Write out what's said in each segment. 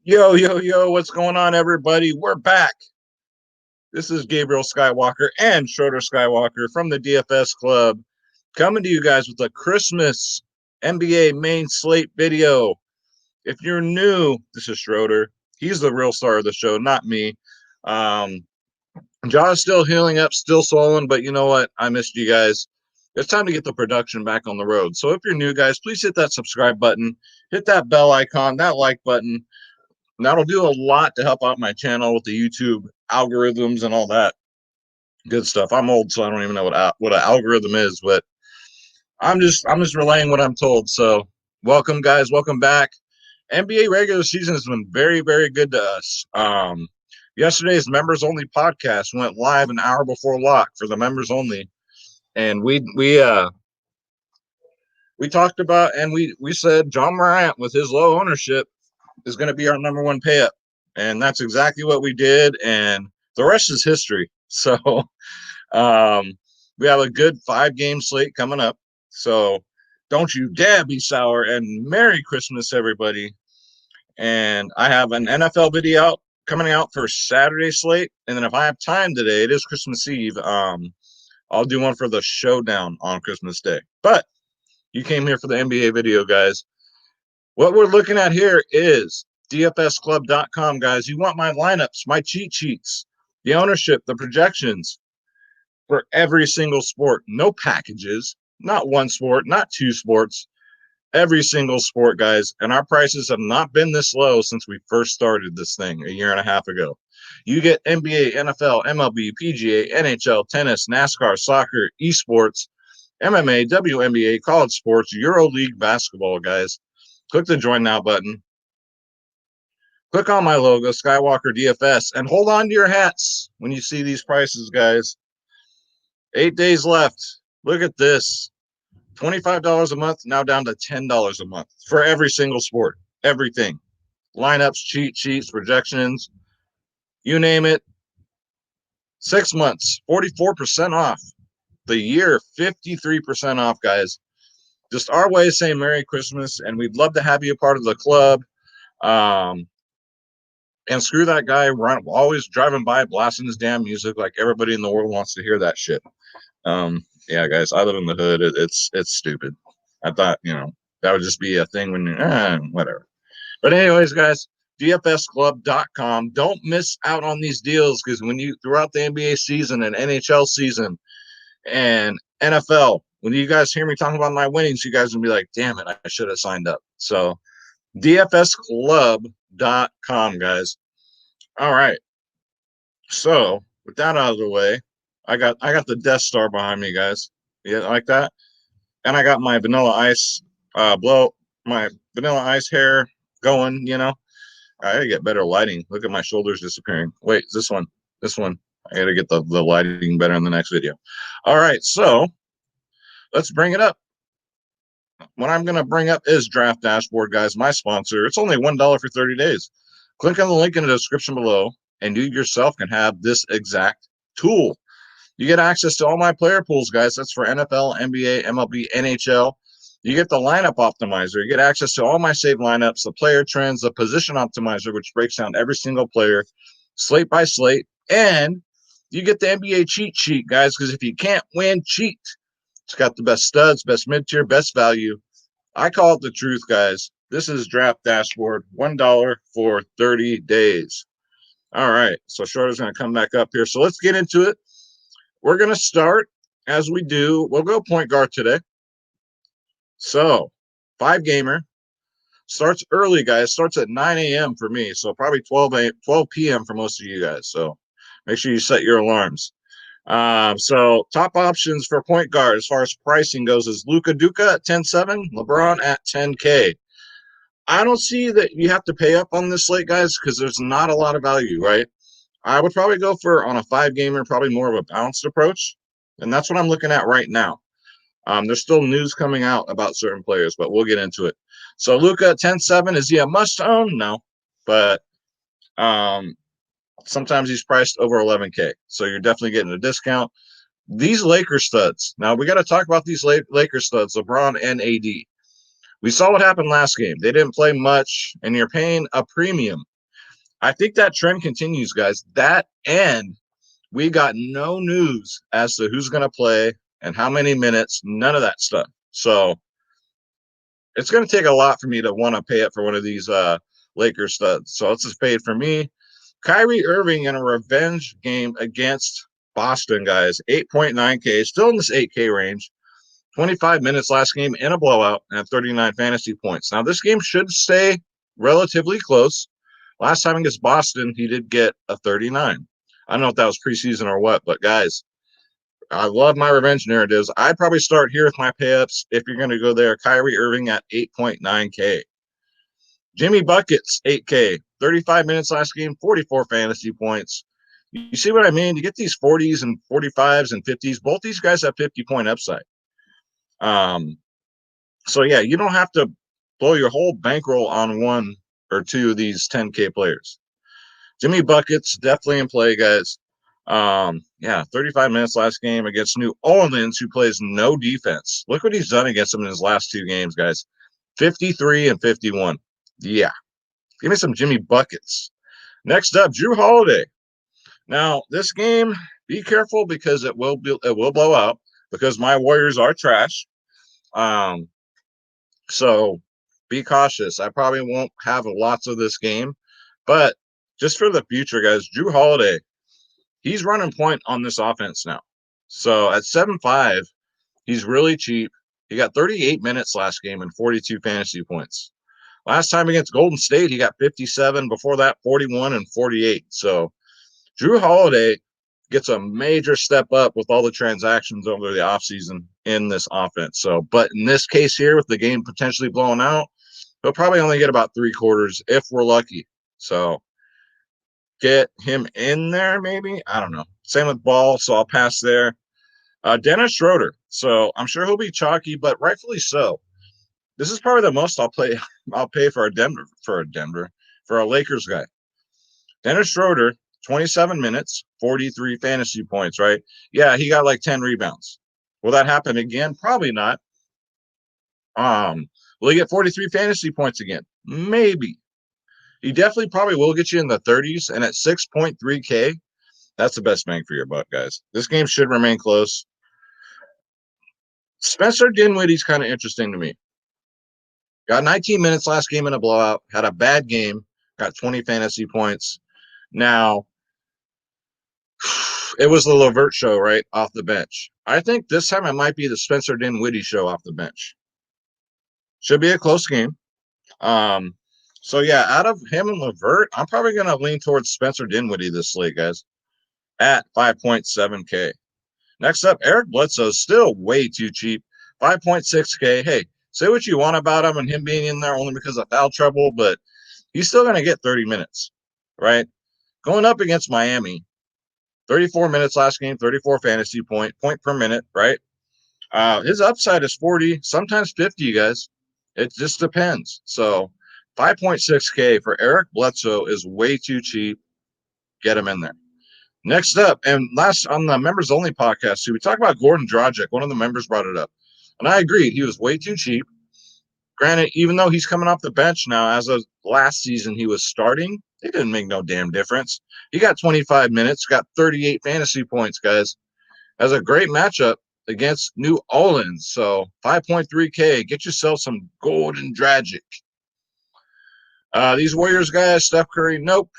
Yo, yo, yo, what's going on, everybody? We're back. This is Gabriel Skywalker and Schroeder Skywalker from the DFS Club coming to you guys with a Christmas NBA main slate video. If you're new, this is Schroeder. He's the real star of the show, not me. Um, Jaw's still healing up, still swollen, but you know what? I missed you guys. It's time to get the production back on the road. So if you're new, guys, please hit that subscribe button, hit that bell icon, that like button. And that'll do a lot to help out my channel with the YouTube algorithms and all that good stuff. I'm old, so I don't even know what an algorithm is, but I'm just relaying what I'm told. So welcome, guys. Welcome back. NBA regular season has been very, very good to us. Yesterday's members only podcast went live an hour before lock for the members only, and we talked about and we said John Morant with his low ownership is going to be our number one pay up. And that's exactly what we did. And the rest is history. So um, we have a good 5-game slate coming up. So don't you dare be sour. And Merry Christmas, everybody. And I have an NFL video coming out for Saturday slate. And then if I have time today, it is Christmas Eve. I'll do one for the showdown on Christmas Day. But you came here for the NBA video, guys. What we're looking at here is dfsclub.com, guys. You want my lineups, my cheat sheets, the ownership, the projections for every single sport. No packages, not one sport, not two sports, every single sport, guys. And our prices have not been this low since we first started this thing a year and a half ago. You get NBA, NFL, MLB, PGA, NHL, tennis, NASCAR, soccer, esports, MMA, WNBA, college sports, EuroLeague basketball, guys. Click the join now button. Click on my logo, Skywalker DFS, and hold on to your hats when you see these prices, guys. 8 days left. Look at this. $25 a month, now down to $10 a month for every single sport. Everything. Lineups, cheat sheets, projections, you name it. 6 months, 44% off. The year, 53% off, guys. Just our way of saying Merry Christmas, and we'd love to have you a part of the club. And screw that guy always driving by blasting his damn music like everybody in the world wants to hear that shit. Yeah, guys, I live in the hood. It's stupid. I thought, that would just be a thing when whatever. But anyways, guys, dfsclub.com. Don't miss out on these deals because when you throughout the NBA season and NHL season and NFL, when you guys hear me talking about my winnings, you guys will be like, damn it, I should have signed up. So dfsclub.com, guys. All right. So with that out of the way, I got the Death Star behind me, guys. Yeah, like that. And I got my vanilla ice my vanilla ice hair going, I gotta get better lighting. Look at my shoulders disappearing. Wait, this one. This one. I gotta get the lighting better in the next video. All right, so let's bring it up. What I'm going to bring up is Draft Dashboard, guys, my sponsor. It's only $1 for 30 days. Click on the link in the description below, and you yourself can have this exact tool. You get access to all my player pools, guys. That's for NFL, NBA, MLB, NHL. You get the lineup optimizer. You get access to all my saved lineups, the player trends, the position optimizer, which breaks down every single player, slate by slate. And you get the NBA cheat sheet, guys, because if you can't win, cheat. It's got the best studs, best mid-tier, best value. I call it the truth, guys. This is Draft Dashboard, $1 for 30 days. All right, so Shorter's going to come back up here. So let's get into it. We're going to start, as we do, we'll go point guard today. So, 5-gamer. Starts early, guys. Starts at 9 a.m. for me, so probably 12 p.m. for most of you guys. So make sure you set your alarms. So top options for point guard as far as pricing goes is Luka Duka at 10.7, LeBron at 10K. I don't see that you have to pay up on this slate, guys, because there's not a lot of value, right? I would probably go for, on a 5-gamer, probably more of a balanced approach, and that's what I'm looking at right now. There's still news coming out about certain players, but we'll get into it. So Luka at 10.7, is he a must-own? No, but sometimes he's priced over 11K, so you're definitely getting a discount. These Laker studs. Now, we got to talk about these Laker studs, LeBron and AD. We saw what happened last game. They didn't play much, and you're paying a premium I think that trend continues, guys. That and we got no news as to who's going to play and how many minutes, none of that stuff. So it's going to take a lot for me to want to pay up for one of these Lakers studs. So let's just pay it for me. Kyrie Irving in a revenge game against Boston, guys. 8.9K, still in this 8K range. 25 minutes last game in a blowout and 39 fantasy points. Now, this game should stay relatively close. Last time against Boston, he did get a 39. I don't know if that was preseason or what, but guys, I love my revenge narratives. I'd probably start here with my payups if you're going to go there. Kyrie Irving at 8.9K. Jimmy Buckets, 8K. 35 minutes last game, 44 fantasy points. You see what I mean? You get these 40s and 45s and 50s. Both these guys have 50-point upside. So, yeah, you don't have to blow your whole bankroll on one or two of these 10K players. Jimmy Buckets, definitely in play, guys. 35 minutes last game against New Orleans, who plays no defense. Look what he's done against them in his last two games, guys. 53 and 51. Yeah. Give me some Jimmy Buckets. Next up, Drew Holiday. Now, this game, be careful because it will blow out because my Warriors are trash. So be cautious. I probably won't have lots of this game, but just for the future, guys, Drew Holiday, he's running point on this offense now. So at 7.5, he's really cheap. He got 38 minutes last game and 42 fantasy points. Last time against Golden State, he got 57. Before that, 41 and 48. So Drew Holiday gets a major step up with all the transactions over the offseason in this offense. So, but in this case here, with the game potentially blowing out, he'll probably only get about 3/4 if we're lucky. So get him in there, maybe. I don't know. Same with Ball, so I'll pass there. Dennis Schroeder. So I'm sure he'll be chalky, but rightfully so. This is probably the most I'll pay for a Lakers guy. Dennis Schroeder, 27 minutes, 43 fantasy points, right? Yeah, he got like 10 rebounds. Will that happen again? Probably not. Will he get 43 fantasy points again? Maybe. He definitely probably will get you in the 30s, and at 6.3K, that's the best bang for your buck, guys. This game should remain close. Spencer Dinwiddie's kind of interesting to me. Got 19 minutes last game in a blowout, had a bad game, got 20 fantasy points. Now, it was the Levert show, right, off the bench. I think this time it might be the Spencer Dinwiddie show off the bench. Should be a close game. So, yeah, out of him and Levert, I'm probably going to lean towards Spencer Dinwiddie this slate, guys, at 5.7K. Next up, Eric Bledsoe, still way too cheap, 5.6K. Hey, say what you want about him and him being in there only because of foul trouble, but he's still going to get 30 minutes, right? Going up against Miami, 34 minutes last game, 34 fantasy point per minute, right? His upside is 40, sometimes 50, you guys. It just depends. So 5.6K for Eric Bledsoe is way too cheap. Get him in there. Next up, and last on the members only podcast, too, we talked about Gordon Dragic. One of the members brought it up. And I agreed. He was way too cheap. Granted, even though he's coming off the bench now, as of last season, he was starting. It didn't make no damn difference. He got 25 minutes, got 38 fantasy points, guys. Has a great matchup against New Orleans. So 5.3K. Get yourself some Gordon Dragic. These Warriors guys, Steph Curry, nope.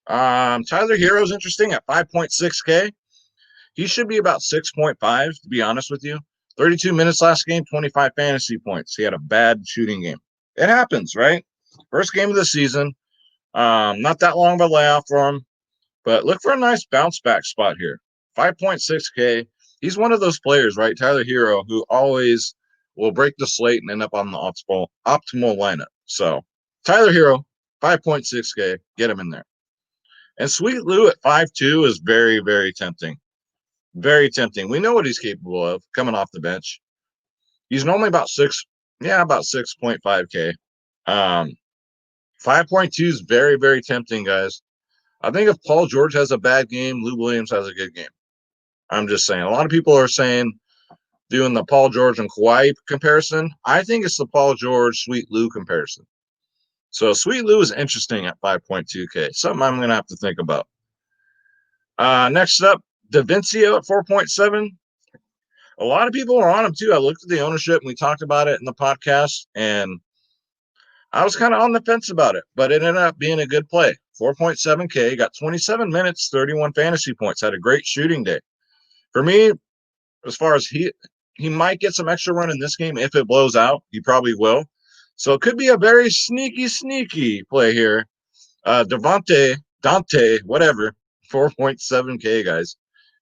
Tyler Hero's interesting at 5.6K. He should be about 6.5, to be honest with you. 32 minutes last game, 25 fantasy points. He had a bad shooting game. It happens, right? First game of the season. Not that long of a layoff for him, but look for a nice bounce back spot here. 5.6K. He's one of those players, right? Tyler Hero, who always will break the slate and end up on the optimal lineup. So Tyler Hero, 5.6K. Get him in there. And Sweet Lou at 5.2 is very, very tempting. Very tempting. We know what he's capable of coming off the bench. He's normally about 6.5K. 5.2 is very, very tempting, guys. I think if Paul George has a bad game, Lou Williams has a good game. I'm just saying. A lot of people are saying doing the Paul George and Kawhi comparison. I think it's the Paul George, Sweet Lou comparison. So Sweet Lou is interesting at 5.2K. Something I'm going to have to think about. Next up, DaVincio at 4.7. A lot of people are on him too. I looked at the ownership and we talked about it in the podcast, and I was kind of on the fence about it, but it ended up being a good play. 4.7K, got 27 minutes, 31 fantasy points, had a great shooting day. For me, as far as he might get some extra run in this game if it blows out. He probably will. So it could be a very sneaky play here. Dante, whatever, 4.7K, guys.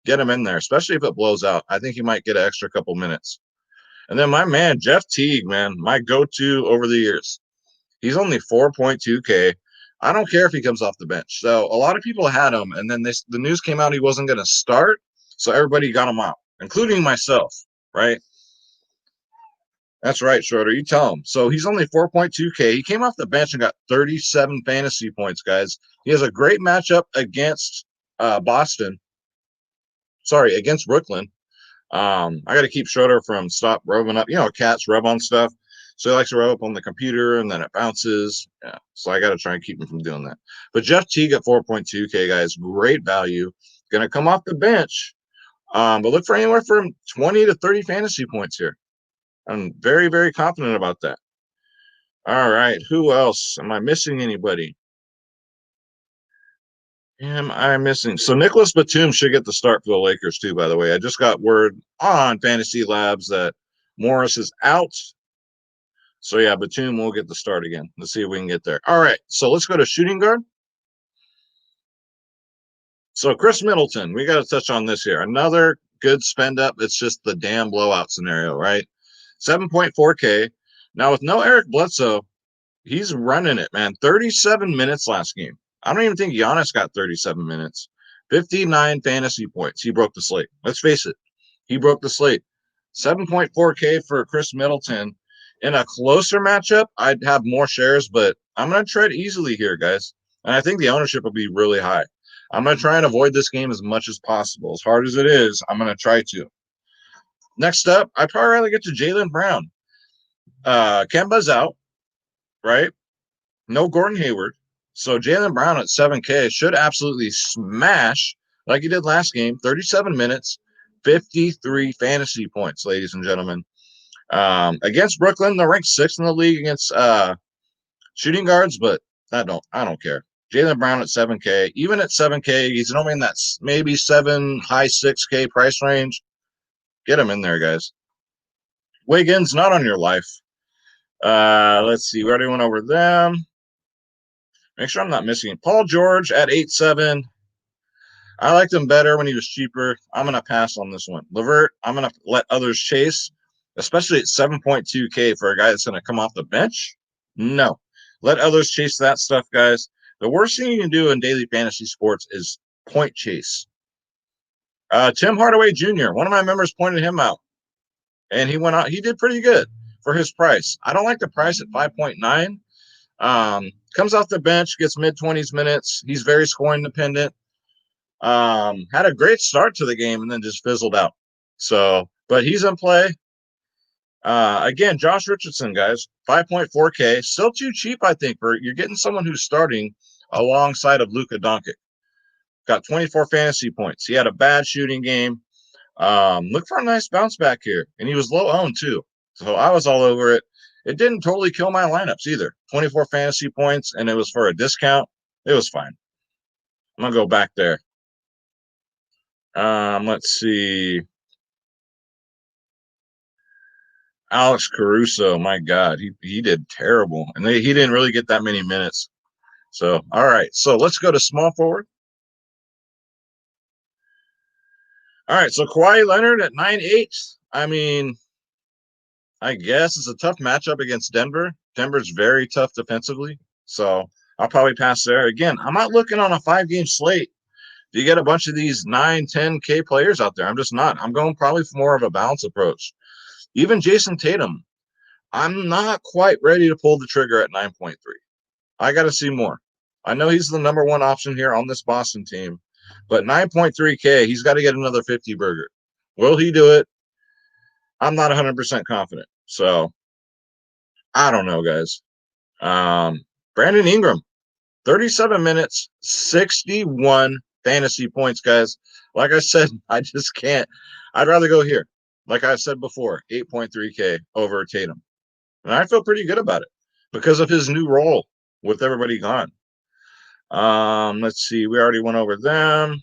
Get him in there, especially if it blows out. I think he might get an extra couple minutes. And then my man, Jeff Teague, man, my go-to over the years. He's only 4.2K. I don't care if he comes off the bench. So a lot of people had him, and then the news came out he wasn't going to start, so everybody got him out, including myself, right? That's right, Schroeder. You tell him. So he's only 4.2K. He came off the bench and got 37 fantasy points, guys. He has a great matchup against Boston. Sorry, against Brooklyn. I got to keep Schroeder from stop rubbing up. You know, cats rub on stuff. So he likes to rub up on the computer and then it bounces. Yeah. So I got to try and keep him from doing that. But Jeff Teague at 4.2K, guys, great value. Going to come off the bench. But look for anywhere from 20 to 30 fantasy points here. I'm very, very confident about that. All right. Who else? Am I missing anybody? Am I missing? So Nicholas Batum should get the start for the Lakers too, by the way. I just got word on Fantasy Labs that Morris is out. So yeah, Batum will get the start again. Let's see if we can get there. All right. So let's go to shooting guard. So Chris Middleton, we got to touch on this here. Another good spend up. It's just the damn blowout scenario, right? 7.4K. Now with no Eric Bledsoe, he's running it, man. 37 minutes last game. I don't even think Giannis got 37 minutes. 59 fantasy points. He broke the slate. Let's face it. He broke the slate. 7.4K for Chris Middleton. In a closer matchup, I'd have more shares, but I'm going to tread easily here, guys. And I think the ownership will be really high. I'm going to try and avoid this game as much as possible. As hard as it is, I'm going to try to. Next up, I'd probably rather get to Jaylen Brown. Kemba's out, right? No Gordon Hayward. So Jaylen Brown at 7K should absolutely smash like he did last game. 37 minutes, 53 fantasy points, ladies and gentlemen. Against Brooklyn, they're ranked 6th in the league against shooting guards, but I don't care. Jaylen Brown at 7K. Even at 7K, he's normally in that maybe 7, high 6K price range. Get him in there, guys. Wiggins, not on your life. Let's see. We already went over them. Make sure I'm not missing it. Paul George at 8.7. I liked him better when he was cheaper. I'm going to pass on this one. Levert, I'm going to let others chase, especially at 7.2K for a guy that's going to come off the bench. No. Let others chase that stuff, guys. The worst thing you can do in daily fantasy sports is point chase. Tim Hardaway Jr., one of my members pointed him out, and he went out. He did pretty good for his price. I don't like the price at 5.9. Comes off the bench, gets mid-20s minutes. He's very scoring dependent. Had a great start to the game and then just fizzled out. So, but he's in play. Again, Josh Richardson, guys, 5.4K. Still too cheap, I think, for you're getting someone who's starting alongside of Luka Doncic. Got 24 fantasy points. He had a bad shooting game. Look for a nice bounce back here. And he was low owned too. So I was all over it. It didn't totally kill my lineups either. 24 fantasy points, and it was for a discount. It was fine. I'm going to go back there. Let's see. Alex Caruso, my God, he did terrible. And he didn't really get that many minutes. So, all right. So let's go to small forward. All right. So Kawhi Leonard at 9.8. I mean, I guess it's a tough matchup against Denver. Denver's very tough defensively. So I'll probably pass there. Again, I'm not looking on a 5-game slate. You get a bunch of these 9, 10K players out there. I'm just not. I'm going probably for more of a balance approach. Even Jason Tatum, I'm not quite ready to pull the trigger at 9.3. I got to see more. I know he's the number one option here on this Boston team, but 9.3K, he's got to get another 50 burger. Will he do it? I'm not 100% confident. So I don't know, guys. Brandon Ingram, 37 minutes, 61 fantasy points, guys. Like I said, I just can't. I'd rather go here. Like I said before, 8.3K over Tatum. And I feel pretty good about it because of his new role with everybody gone. Let's see. We already went over them.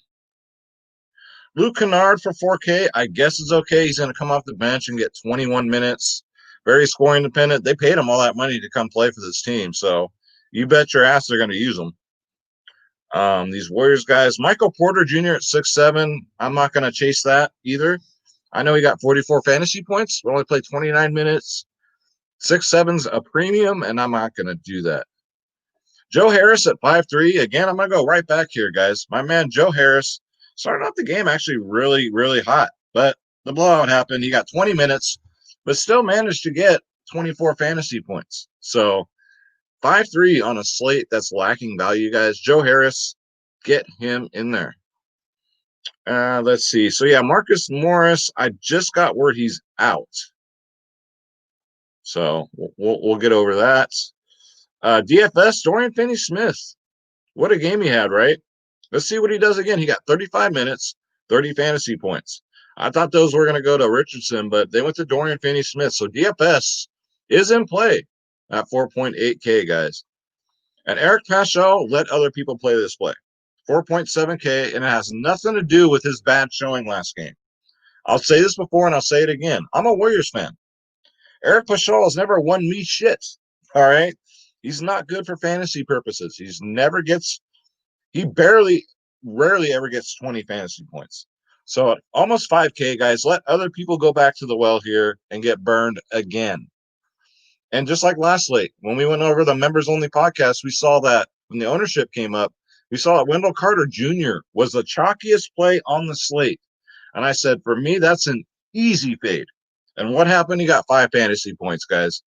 Luke Kennard for 4K, I guess is okay. He's going to come off the bench and get 21 minutes. Very scoring dependent. They paid him all that money to come play for this team, so you bet your ass they're going to use him. These Warriors guys, Michael Porter Jr. at 6'7". I'm not going to chase that either. I know he got 44 fantasy points, but only played 29 minutes. 6'7's a premium, and I'm not going to do that. Joe Harris at 5'3". Again, I'm going to go right back here, guys. My man Joe Harris started off the game actually really, really hot, but the blowout happened. He got 20 minutes, but still managed to get 24 fantasy points. So 5'3" on a slate that's lacking value, guys. Joe Harris, get him in there. Let's see. So, yeah, Marcus Morris, I just got word he's out. So we'll get over that. DFS, Dorian Finney-Smith. What a game he had, right? Let's see what he does again. He got 35 minutes, 30 fantasy points. I thought those were going to go to Richardson, but they went to Dorian Finney-Smith. So DFS is in play at 4.8K, guys. And Eric Paschal let other people play this play. 4.7K, and it has nothing to do with his bad showing last game. I'll say this before, and I'll say it again. I'm a Warriors fan. Eric Paschal has never won me shit, all right? He's not good for fantasy purposes. He rarely ever gets 20 fantasy points. So almost 5K, guys. Let other people go back to the well here and get burned again. And just like last slate, when we went over the members only podcast, we saw that when the ownership came up, we saw that Wendell Carter Jr. was the chalkiest play on the slate. And I said, for me, that's an easy fade. And what happened? He got 5 fantasy points, guys.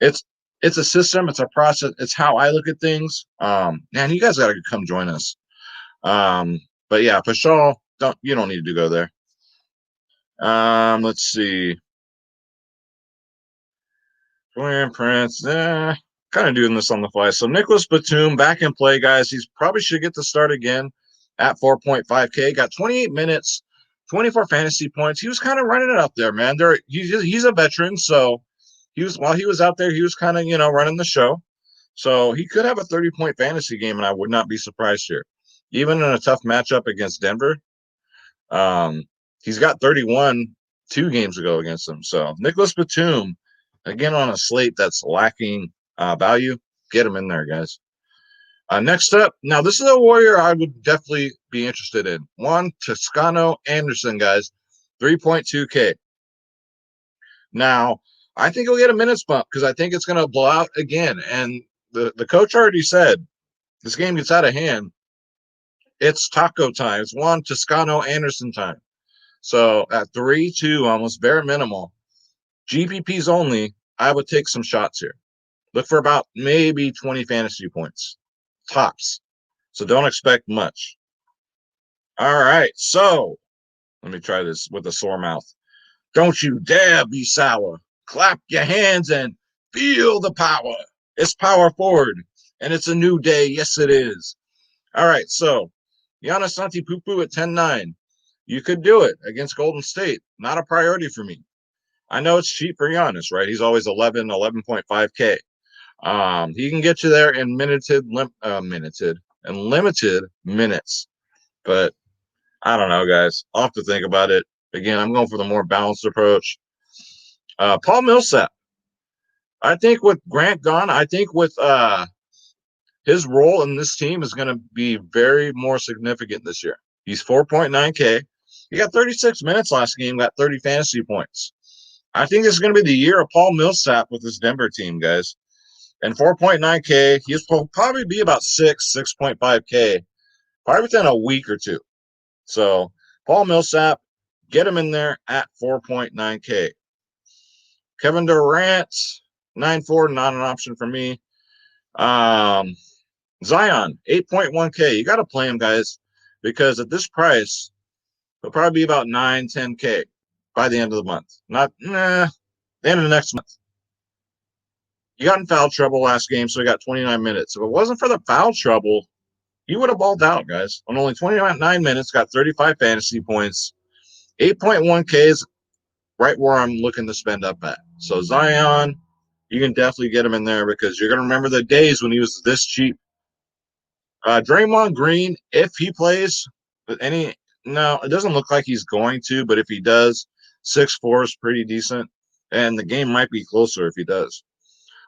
It's a system. It's a process. It's how I look at things. Man, you guys got to come join us. But yeah, Paschal, you don't need to go there. Let's see. Julian Prince, kind of doing this on the fly. So Nicholas Batum back in play, guys. He's probably should get the start again at 4.5K. Got 28 minutes, 24 fantasy points. He was kind of running it up there, man. He's a veteran, so while he was out there, he was kind of running the show. So he could have a 30-point fantasy game, and I would not be surprised here. Even in a tough matchup against Denver, he's got 31 2 games ago against them. So Nicholas Batum, again on a slate that's lacking value, get him in there, guys. Next up, now this is a Warrior I would definitely be interested in. Juan Toscano Anderson, guys, 3.2K. Now, I think he'll get a minutes bump because I think it's going to blow out again. And the coach already said this game gets out of hand. It's taco time. It's Juan Toscano Anderson time. So at 3-2, almost bare minimal, GPPs only, I would take some shots here. Look for about maybe 20 fantasy points. Tops. So don't expect much. All right. So let me try this with a sore mouth. Don't you dare be sour. Clap your hands and feel the power. It's power forward, and it's a new day. Yes, it is. All right. So Giannis Antetokounmpo at 10-9. You could do it against Golden State. Not a priority for me. I know it's cheap for Giannis, right? He's always 11.5K. He can get you there in limited minutes. But I don't know, guys. I'll have to think about it. Again, I'm going for the more balanced approach. Paul Millsap. I think with Grant gone, I think with his role in this team is going to be very more significant this year. He's 4.9K. He got 36 minutes last game, got 30 fantasy points. I think this is going to be the year of Paul Millsap with this Denver team, guys. And 4.9K, he'll probably be about 6.5K, probably within a week or two. So Paul Millsap, get him in there at 4.9K. Kevin Durant, 9.4, not an option for me. Zion, 8.1K. You got to play him, guys, because at this price, he'll probably be about 9-10K by the end of the month. The end of the next month. You got in foul trouble last game, so he got 29 minutes. If it wasn't for the foul trouble, he would have balled out, guys. On only 29 minutes, got 35 fantasy points. 8.1K is right where I'm looking to spend up at. So Zion, you can definitely get him in there because you're going to remember the days when he was this cheap. Draymond Green, if he plays, no, it doesn't look like he's going to, but if he does, 6'4" is pretty decent, and the game might be closer if he does.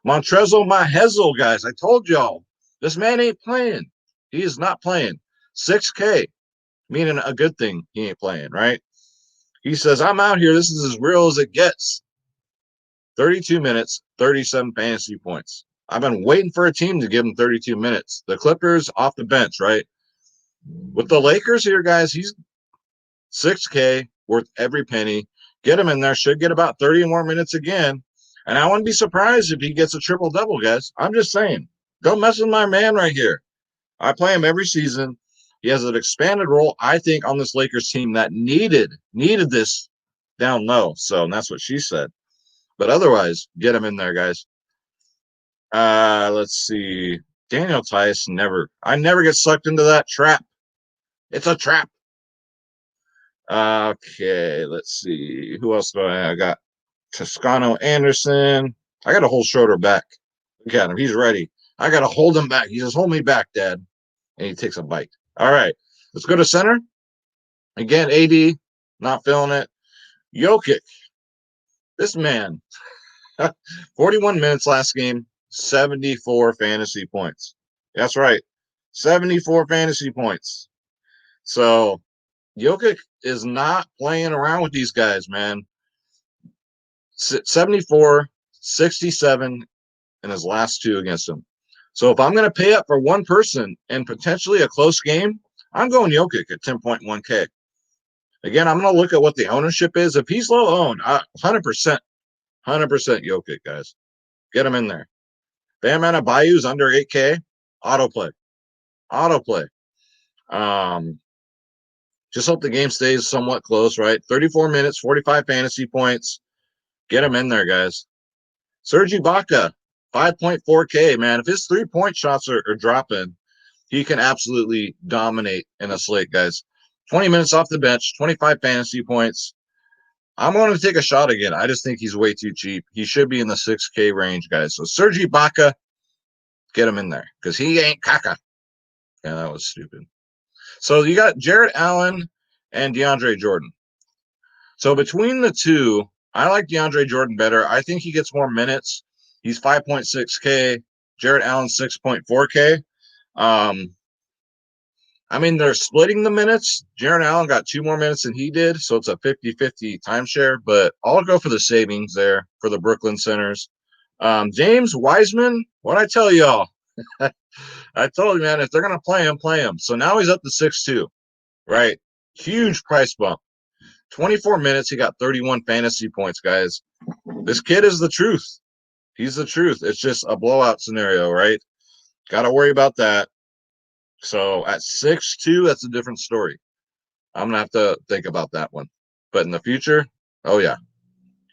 Montrezl Mahezel, guys, I told y'all, this man ain't playing. He is not playing. 6K, meaning a good thing he ain't playing, right? He says, I'm out here. This is as real as it gets. 32 minutes, 37 fantasy points. I've been waiting for a team to give him 32 minutes. The Clippers off the bench, right? With the Lakers here, guys, he's 6K, worth every penny. Get him in there. Should get about 30 more minutes again. And I wouldn't be surprised if he gets a triple-double, guys. I'm just saying. Don't mess with my man right here. I play him every season. He has an expanded role, I think, on this Lakers team that needed this down low. So that's what she said. But otherwise, get him in there, guys. Let's see. Daniel Tice, never. I never get sucked into that trap. It's a trap. Okay, let's see. Who else do I have? I got Toscano Anderson. I got to hold Schroeder back. Look at him. He's ready. I got to hold him back. He says, hold me back, Dad. And he takes a bite. All right. Let's go to center. Again, AD, not feeling it. Jokic. This man, 41 minutes last game, 74 fantasy points. That's right. 74 fantasy points. So Jokic is not playing around with these guys, man. 74, 67 in his last two against him. So if I'm going to pay up for one person and potentially a close game, I'm going Jokic at 10.1K. Again, I'm going to look at what the ownership is. If he's low owned, 100%, 100% Jokic, guys. Get him in there. Bam Adebayo's under 8K. Autoplay. Autoplay. Just hope the game stays somewhat close, right? 34 minutes, 45 fantasy points. Get him in there, guys. Serge Ibaka, 5.4K, man. If his three-point shots are dropping, he can absolutely dominate in a slate, guys. 20 minutes off the bench, 25 fantasy points. I'm going to take a shot again. I just think he's way too cheap. He should be in the 6K range, guys. So Serge Ibaka, get him in there because he ain't caca. Yeah, that was stupid. So you got Jarrett Allen and DeAndre Jordan. So between the two, I like DeAndre Jordan better. I think he gets more minutes. He's 5.6K. Jarrett Allen 6.4K. I mean, they're splitting the minutes. Jarrett Allen got 2 more minutes than he did, so it's a 50-50 timeshare. But I'll go for the savings there for the Brooklyn Centers. James Wiseman, what'd I tell y'all? I told you, man, if they're going to play him, play him. So now he's up to 6'2", right? Huge price bump. 24 minutes, he got 31 fantasy points, guys. This kid is the truth. He's the truth. It's just a blowout scenario, right? Got to worry about that. So at 6'2", that's a different story. I'm going to have to think about that one. But in the future, oh, yeah,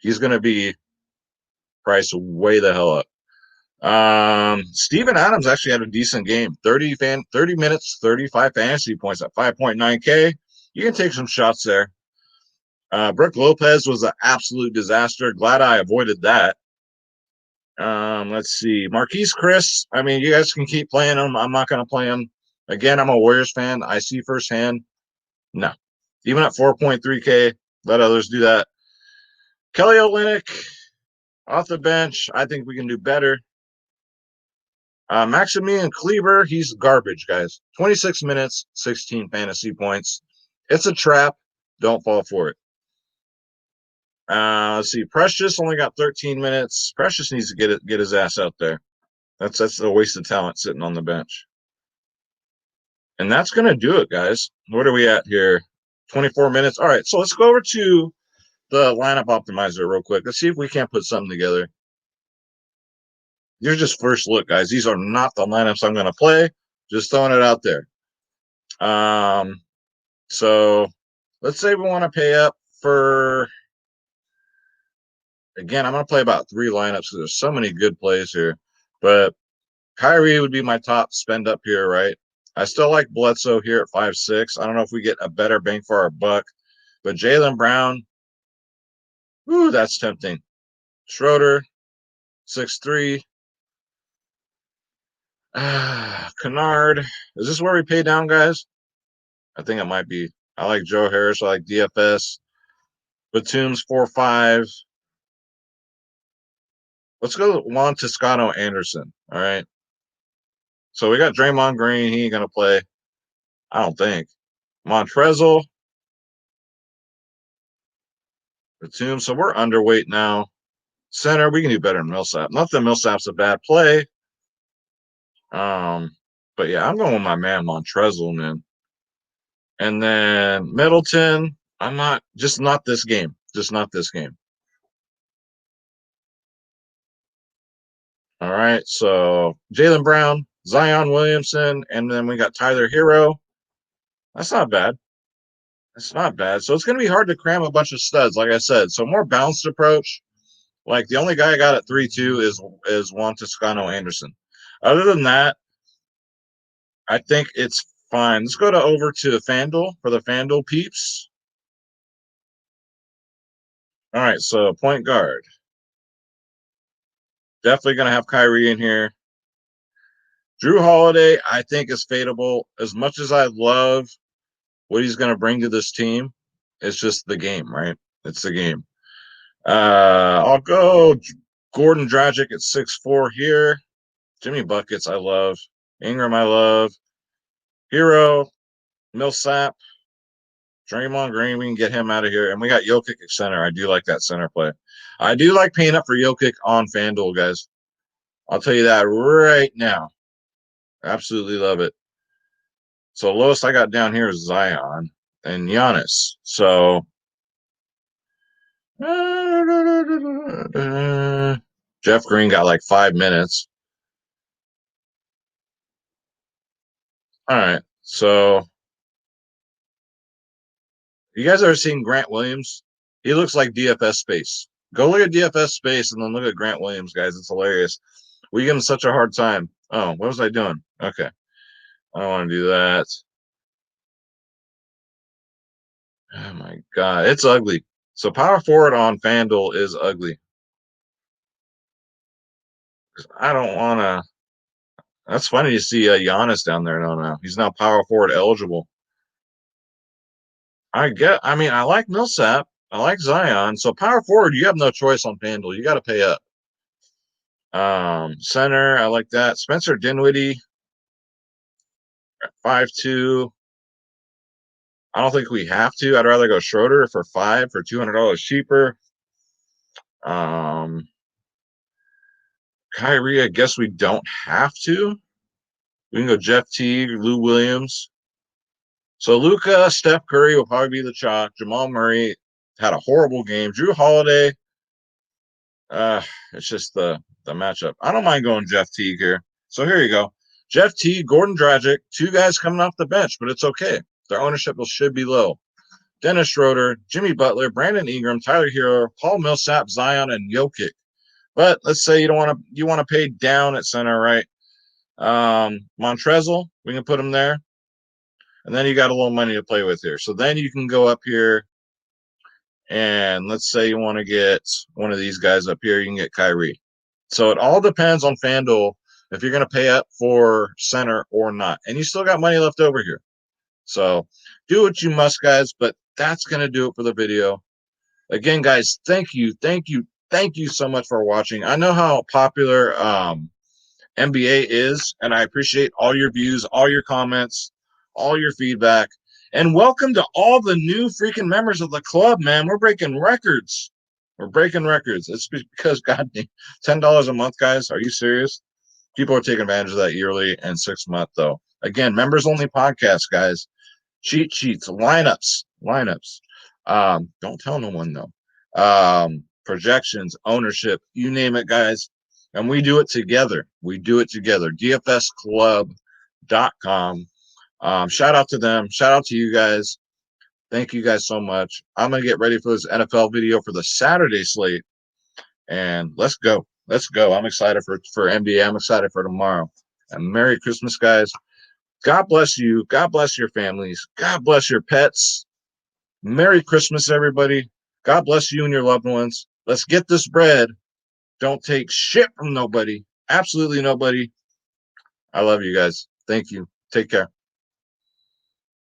he's going to be priced way the hell up. Steven Adams actually had a decent game. 30 minutes, 35 fantasy points at 5.9K. You can take some shots there. Brooke Lopez was an absolute disaster. Glad I avoided that. Let's see. Marquise Chris. I mean, you guys can keep playing him. I'm not going to play him. Again, I'm a Warriors fan. I see firsthand. No. Even at 4.3K, let others do that. Kelly Olynyk off the bench. I think we can do better. Maximilian Kleber, he's garbage, guys. 26 minutes, 16 fantasy points. It's a trap. Don't fall for it. Let's see. Precious only got 13 minutes. Precious needs to get his ass out there. That's a waste of talent sitting on the bench. And that's going to do it, guys. What are we at here? 24 minutes. All right, so let's go over to the lineup optimizer real quick. Let's see if we can't put something together. You're just first look, guys. These are not the lineups I'm going to play. Just throwing it out there. So let's say we want to pay up for Again, I'm going to play about 3 lineups because there's so many good plays here. But Kyrie would be my top spend up here, right? I still like Bledsoe here at 5'6". I don't know if we get a better bang for our buck. But Jaylen Brown, ooh, that's tempting. Schroeder, 6'3". Kennard. Is this where we pay down, guys? I think it might be. I like Joe Harris. I like DFS. Batum's 4'5". Let's go Juan Toscano Anderson. All right. So we got Draymond Green. He ain't going to play. I don't think. Montrezl. Batum. So we're underweight now. Center, we can do better than Millsap. Not that Millsap's a bad play. But yeah, I'm going with my man Montrezl, man. And then Middleton, I'm not this game. Just not this game. All right. So Jaylen Brown, Zion Williamson, and then we got Tyler Hero. That's not bad. That's not bad. So it's going to be hard to cram a bunch of studs, like I said. So more balanced approach. Like the only guy I got at 3-2 is Juan Toscano Anderson. Other than that, I think it's fine. Let's go over to FanDuel for the FanDuel peeps. All right, so point guard. Definitely going to have Kyrie in here. Drew Holiday, I think, is fadeable. As much as I love what he's going to bring to this team, it's just the game, right? It's the game. I'll go Gordon Dragic at 6'4" here. Jimmy Buckets, I love. Ingram, I love. Hero, Millsap, Draymond Green, we can get him out of here. And we got Jokic at center. I do like that center play. I do like paying up for Jokic on FanDuel, guys. I'll tell you that right now. Absolutely love it. So lowest I got down here is Zion and Giannis. So Jeff Green got like 5 minutes. All right. So you guys ever seen Grant Williams? He looks like DFS space. Go look at DFS space and then look at Grant Williams, guys. It's hilarious. We give him such a hard time. Oh, what was I doing? Okay. I don't want to do that. Oh my God. It's ugly. So power forward on FanDuel is ugly. I don't want to. That's funny to see Giannis down there. No, no. He's now power forward eligible. I mean, I like Millsap. I like Zion. So power forward, you have no choice on FanDuel. You got to pay up. Center, I like that. Spencer Dinwiddie, 5'2". I don't think we have to. I'd rather go Schroeder for 5 for $200 cheaper. Kyrie, I guess we don't have to. We can go Jeff Teague, Lou Williams. So Luka, Steph Curry will probably be the chalk. Jamal Murray had a horrible game. Drew Holiday, it's just the matchup. I don't mind going Jeff Teague here. So here you go. Jeff Teague, Gordon Dragic, 2 guys coming off the bench, but it's okay. Their ownership should be low. Dennis Schroeder, Jimmy Butler, Brandon Ingram, Tyler Hero, Paul Millsap, Zion, and Jokic. But let's say you want to pay down at center, right? Montrezl, we can put him there. And then you got a little money to play with here. So then you can go up here and let's say you want to get one of these guys up here, you can get Kyrie. So it all depends on FanDuel if you're going to pay up for center or not. And you still got money left over here. So do what you must, guys. But that's going to do it for the video. Again, guys, thank you so much for watching. I know how popular NBA is, and I appreciate all your views, all your comments, all your feedback. And welcome to all the new freaking members of the club, man. We're breaking records. We're breaking records. It's because, God, $10 a month, guys. Are you serious? People are taking advantage of that yearly and 6 month, though. Again, members only podcast, guys. Cheat sheets, lineups. Don't tell no one, though. Projections, ownership, you name it, guys. And we do it together. DFSclub.com. Shout out to them. Shout out to you guys. Thank you guys so much. I'm going to get ready for this NFL video for the Saturday slate. and let's go. Let's go. I'm excited for NBA. I'm excited for tomorrow. And Merry Christmas, guys. God bless you. God bless your families. God bless your pets. Merry Christmas, everybody. God bless you and your loved ones. Let's get this bread. Don't take shit from nobody. Absolutely nobody. I love you guys. Thank you. Take care.